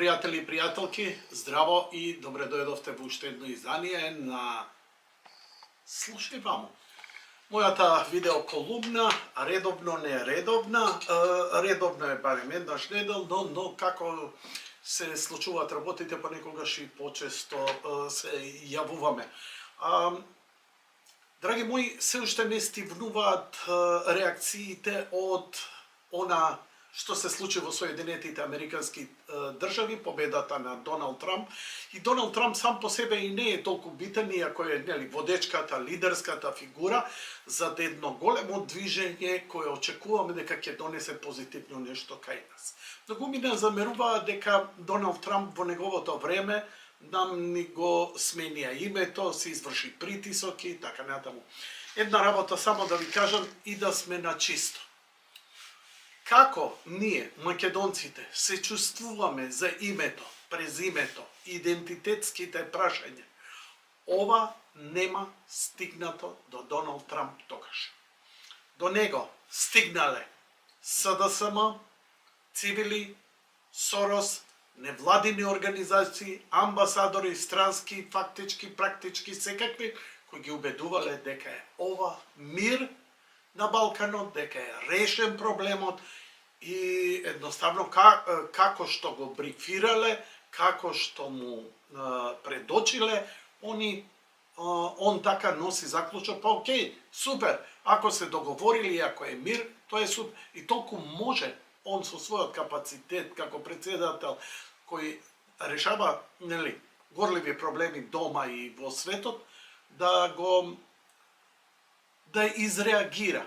пријатели и пријателки, здраво и добре дојдовте во уште едно издание на Слушај ваму. Мојата видеоколумна, редовно не е редовна, редовно е барем еднаш неделно, но како се случуваат работите, понекогаш и почесто се јавуваме. Драги мои, се уште не стивнуваат реакциите од она што се случи во Соединетите Американски држави, победата на Доналд Трамп. И Доналд Трамп сам по себе и не е толку битен, иако е водечката, лидерската фигура за едно големо движење кое очекуваме дека ќе донесе позитивно нешто кај нас. Многумина замеруваат дека Доналд Трамп во неговото време нам ни го сменија името, се изврши притисок и така натаму. Една работа само да ви кажам и да сме на чисто. Како ние, македонците, се чувствуваме за името, презимето, идентитетските прашања, ова нема стигнато до Доналд Трамп тогаш. До него стигнале СДСМ, цивили, Сорос, невладини организации, амбасадори, странски, фактички, практички, секакви, кои ги убедувале дека е ова мир на Балканот, дека е решен проблемот и едноставно како што го брифирале, како што му предочиле, он така носи заклучок, па окей, супер, ако се договорили, ако е мир, тоа е супер. И толку може он со својот капацитет како председател кој решава горливи проблеми дома и во светот, да изреагира.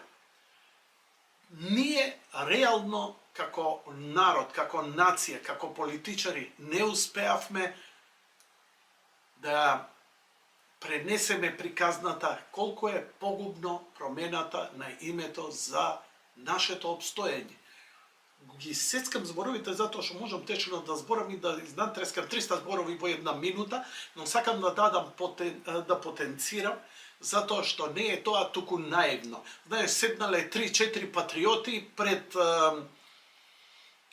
Ние реално како народ, како нација, како политичари не успеавме да пренесеме приказната колку е погубно промената на името за нашето обстоење. Ги сецкам зборовите затоа што можам течно да зборам и да изнатрескам 300 зборови во една минута, но сакам да дадам да потенцирам, затоа што не е тоа туку наивно. Знаеш, седнале 3-4 патриоти пред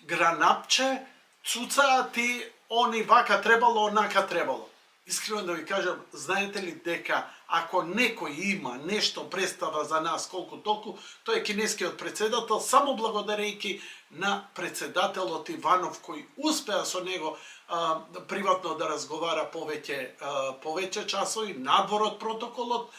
гранапче, цуцаат и они вака требало, онака требало. Искрено да ви кажам, знаете ли дека ако некој има нешто представа за нас колку толку, тој е кинескиот председател, само благодарејќи на председателот Иванов кој успеа со него приватно да разговара повеќе часови, надвор од протоколот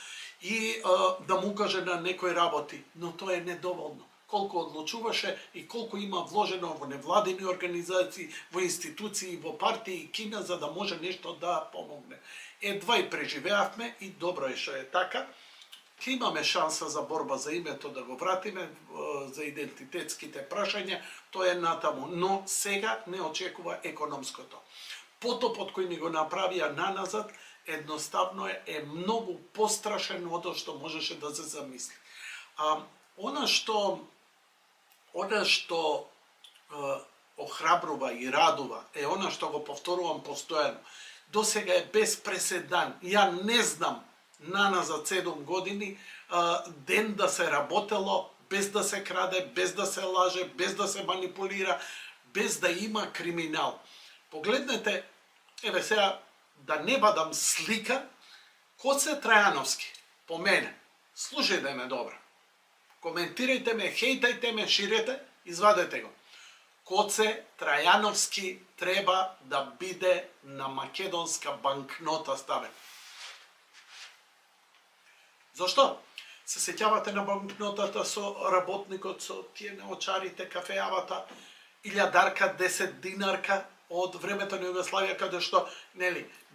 и да му каже на некои работи. Но тоа е недоволно. Колку одлучуваше и колку има вложено во невладини организации, во институции, во партии и Кина, за да може нешто да помогне. Едва и преживеавме и добро е што е така. Ке имаме шанса за борба за името да го вратиме, за идентитетските прашања, тоа е натаму. Но сега не очекува економското. Потопот кој ни го направија наназад, едноставно е многу пострашен од тоа што можеше да се замисли. Она што охрабрува и радува е она што го повторувам постојано. До сега е без преседан. Ја не знам наназад 7 години ден да се работело без да се краде, без да се лаже, без да се манипулира, без да има криминал. Погледнете, еве сега да не бадам слика, Коце Трајановски, по мене, слушајте ме добро. Коментирајте ме, хејтајте ме, ширете, извадете го. Коце Трајановски треба да биде на македонска банкнота ставен. Зошто? Се сеќавате на банкнотата со работникот, со тие наочарите, кафеавата, илјадарка, 10 динарка од времето на Југославија, каде што,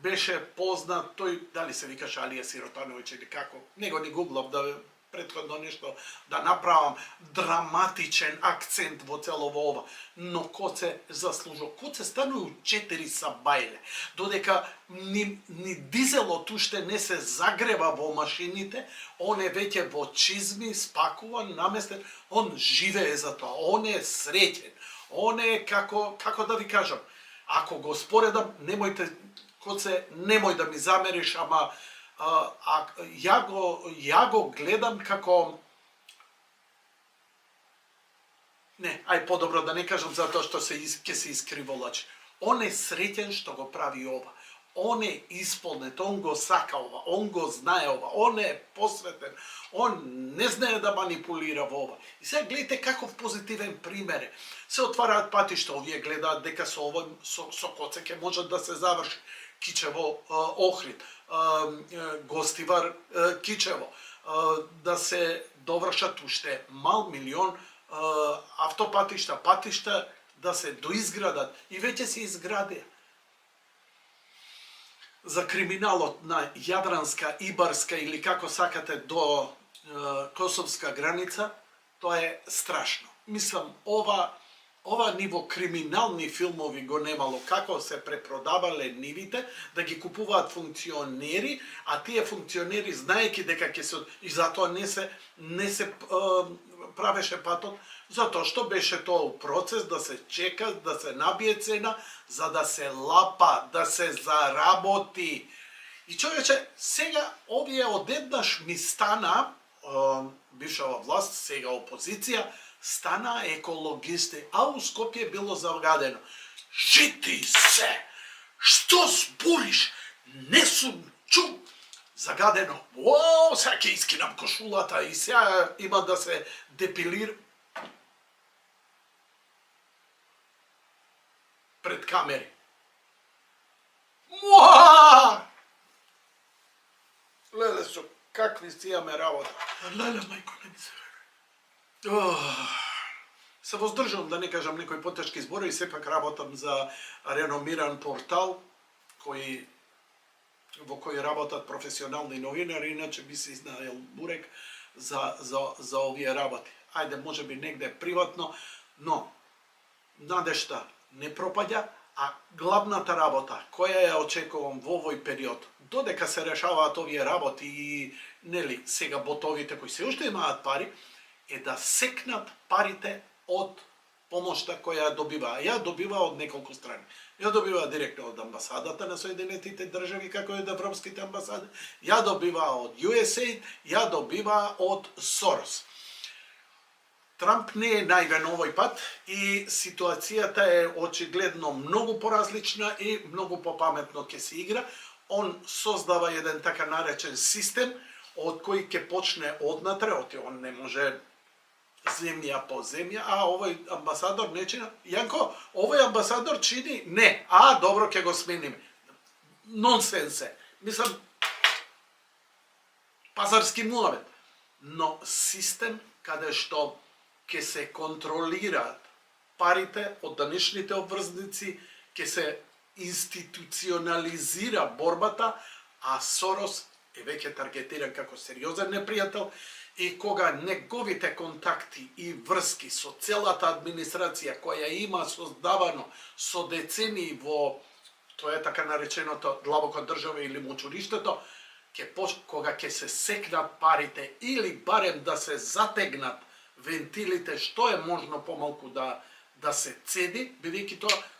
беше познат тој, дали се викаше Алија Сиротановиќ или како, него ни гуглав да претходно нешто да направам драматичен акцент во цело во ова, но Коце заслужува. Коце станува 4 сабајле, додека ни дизелот уште не се загрева во машините, он е веќе во чизми, спакуван, наместен, он живее за тоа, он е среќен, он е како да ви кажам, ако го споредам, Коце, немој да ми замериш, ама ја го гледам како... Не, ај подобро да не кажам затоа што ќе се искриволачи. On je srećen što go pravi ova. On je ispolnet, on go saka ova, on go znaje ova, on je posveten, on ne znaje da manipulira ova. I sad gledajte kakov pozitiven primjer. Se otvara patišta, ovdje gleda deka so ovim sokoceke može da se završi Kičevo Ohrid, Gostivar Kičevo, da se dovrša tušte mal milion автопатишта, патишта да се доизградат и веќе се изградија. За криминалот на Јадранска, Ибарска или како сакате до Косовска граница, тоа е страшно. Мислам, ова ниво криминални филмови го немало, како се препродавале нивите, да ги купуваат функционери, а тие функционери знаеки дека ќе се... И затоа не се правеше патот, затоа што беше тоа процес да се чека, да се набие цена, за да се лапа, да се заработи. И човече, сега овие одеднаш ми стана, бившава власт, сега опозиција, стана екологисти, а у Скопје било загадено. Жити се! Што збориш? Не сум чул! Загадено. О, сега ќе искинам кошулата и сега има да се депилира пред камери. Муа! Леле, со какви си имаме работа. Леле, мајко, не ми се верува. Се воздржам да не кажам некои потешки збори и сепак работам за реномиран портал во кој работат професионални новинари, иначе би се изнаел бурек за овие работи. Ајде, може би негде приватно, но надежта не пропаѓа, а главната работа, која ја очекувам во овој период, додека се решаваат овие работи и, нели, сега ботовите кои се уште имаат пари, е да секнат парите од помошта која ја добива. Ја добива од неколку страни. Ја добива директно од амбасадата на Соединетите држави, како и од европските амбасади. Ја добива од USAID, ја добива од Сорос. Трамп не е наивен овој пат и ситуацијата е очигледно многу поразлична и многу попаметно ќе се игра. Он создава еден така наречен систем од кој ќе почне однатре, он не може земја по земја, а овој амбасадор не чини. Јанко, овој амбасадор чини? Не. Добро, ќе го смениме. Нонсенсе. Мислам, пазарски муавет. Но систем каде што ќе се контролираат парите од данишните обврзници, ќе се институционализира борбата, а Сорос е веќе таргетиран како сериозен непријател и кога неговите контакти и врски со целата администрација која има создавано со децении во тоа е така нареченото длабока држава или мочуриштето, кога ќе се секнат парите или барем да се затегнат вентилите, што е можно помалку да се цеди, бидејќи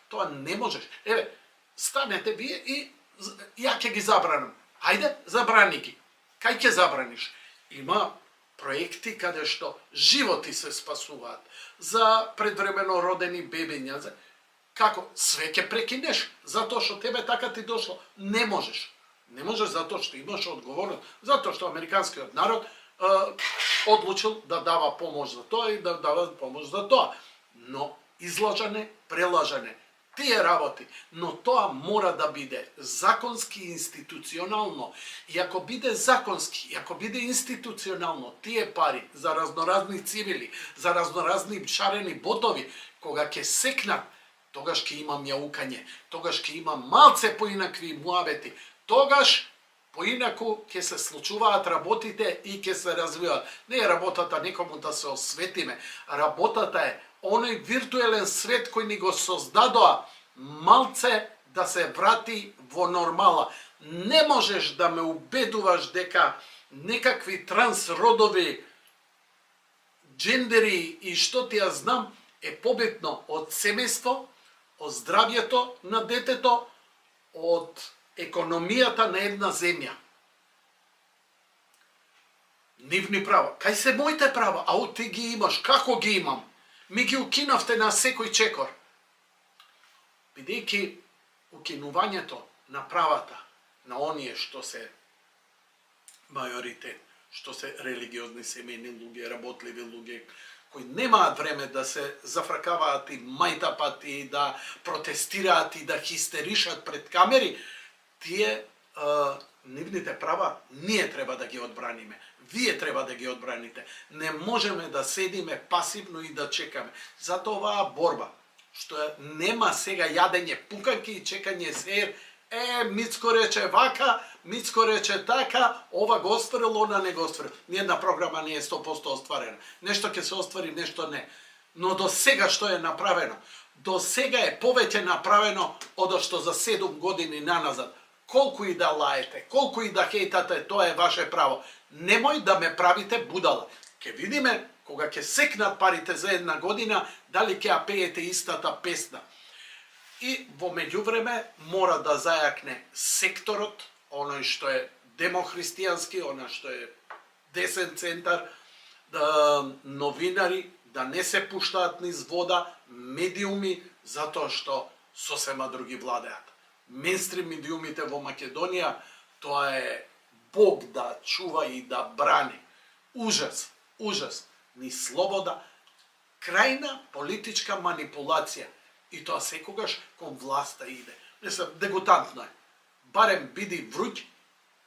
тоа не можеш. Еве, станете вие и ја ќе ги забранам. Ајде, забрани ги. Кај ќе забраниш? Има проекти каде што животи се спасуваат за предвремено родени бебиња. Како? Све ќе прекинеш, затоа што тебе така ти дошло. Не можеш. Не можеш затоа што имаш одговорност, затоа што американскиот народ одлучил да дава помош за тоа и да дава помош за тоа. Но излажане, прелажане, тие работи, но тоа мора да биде законски и институционално. И ако биде законски, и ако биде институционално, тие пари за разноразни цивили, за разноразни шарени ботови, кога ќе секнат, тогаш ќе има мјаукање, тогаш ќе има малце поинакви муавети, тогаш поинаку ќе се случуваат работите и ќе се развиваат. Не е работата некому да се осветиме, работата е оној виртуелен свет кој ни го создадоа, малце да се врати во нормала. Не можеш да ме убедуваш дека некакви трансродови, джендери и што ти ја знам е побитно од семејство, од здравјето на детето, од економијата на една земја. Нивни права. Кај се моите права? А ти ги имаш. Како ги имам? Ми ги укинавте на секој чекор. бидејќи укинувањето на правата на оние што се мајоритет, што се религиозни семејни луѓе, работливи луѓе, кои немаат време да се зафракаваат и мајтапат и да протестираат и да хистеришат пред камери, тие нивните права ние треба да ги одбраниме. Вие треба да ги одбраните. Не можеме да седиме пасивно и да чекаме. Затоа оваа борба, што нема сега јадење пуканки и чекање сеир, Мицко рече вака, Мицко рече така, ова го остварил, она не го остварил. Ниједна програма не е 100% остварена. Нешто ќе се оствари, нешто не. Но до сега што е направено? До сега е повеќе направено од што за 7 години наназад. Колку и да лаете, колку и да хейтате, тоа е ваше право. Немој да ме правите будала. Ке видиме, кога ќе секнат парите за една година, дали ќе ја пеете истата песна. И во меѓувреме мора да зајакне секторот, оној што е демохристијански, оној што е десен центар, новинари, да не се пуштаат низ вода, медиуми, затоа што сосема други владеат. Мейнстрим медиумите во Македонија, тоа е Бог да чува и да брани. Ужас, ужас. Ни слобода, крајна политичка манипулација. И тоа секогаш кон власта иде. Мислам, дегутантно е. Барем биди вруќ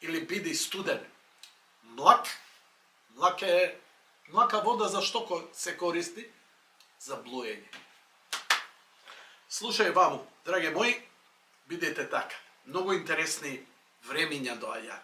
или биди студен. Млака вода за што се користи? За блуење. Слушај ваму, драге мои, бидете така. Многу интересни времиња доаѓаат.